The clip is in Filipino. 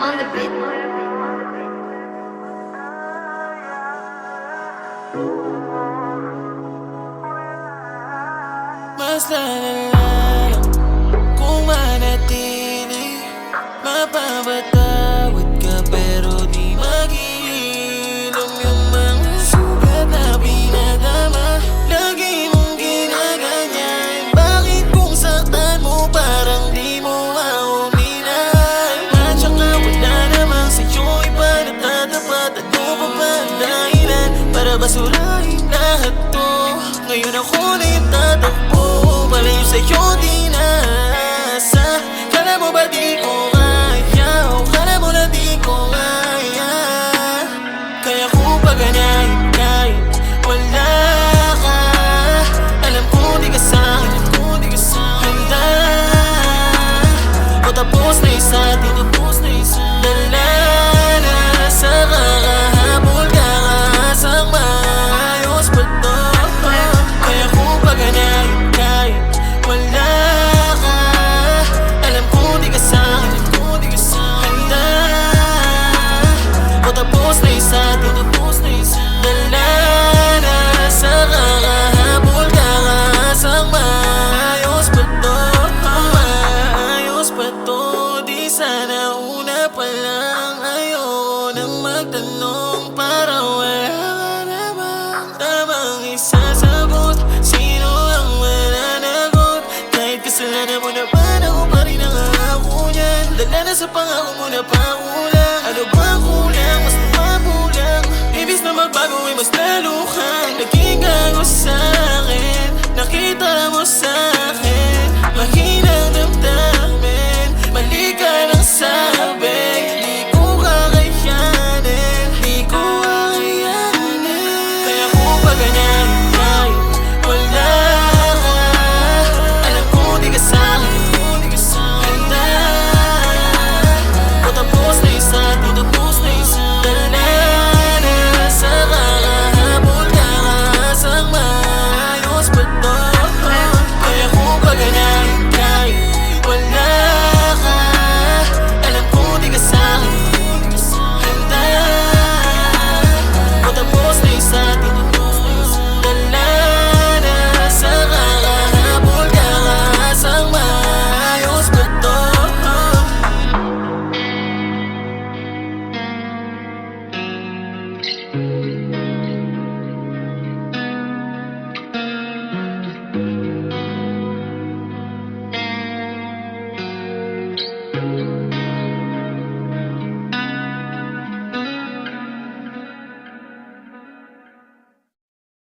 on the beat. Mas lalala kung manatili, mapapatawad ka pero di mag-iilom yung mga sugat na pinadama. Lagi mong ginaganyan, bakit kung saktan mo parang di mo mauminay? At saka wala namang sa'yo iba na tatapat. Ano pa ba ang dahilan para basurahin lahat to? Ngayon ako na yung tatakbo, malayo sa'yo di nasa. Kala mo ba di ko kaya? O kala mo na di ko kaya? Kaya kung paganahin kahit wala ka, alam ko di ka sa'kin handa. O tapos na isa't dala na sa kakahabol ka kasang maayos pa to. Kaya kung paganahin kahit wala ka, alam ko di ka sa'kin handa. O tapos na isa't dala na sa kakahabol ka kasang maayos pa to. Maayos pa to, di sana una pa lang ayoko nang magtanong para wala ka namang tamang isasagot. Sino ang mananagot? Kahit kasalanan mo naman, ako pa rin ang ako niyan. Dala na sa pangako mo na pakulang. Ano ba kulang? Mas mabulang. Ibig na magbago ay mas lalo kang naging gago sa'kin. Nakita mo sa'kin mahinang damdamin, mali ka ng sabi. Di ko kakayanin, Kaya kung paganahin kahit wala ka, alam ko di ka sa'kin handa. O tapos na isa't dala na sa kakahabol ka kasang maayos pa to. Kaya kung paganahin kahit wala ka, alam ko di ka sa'kin handa. O tapos na isa't dala na sa kakahabol ka kasang maayos pa to.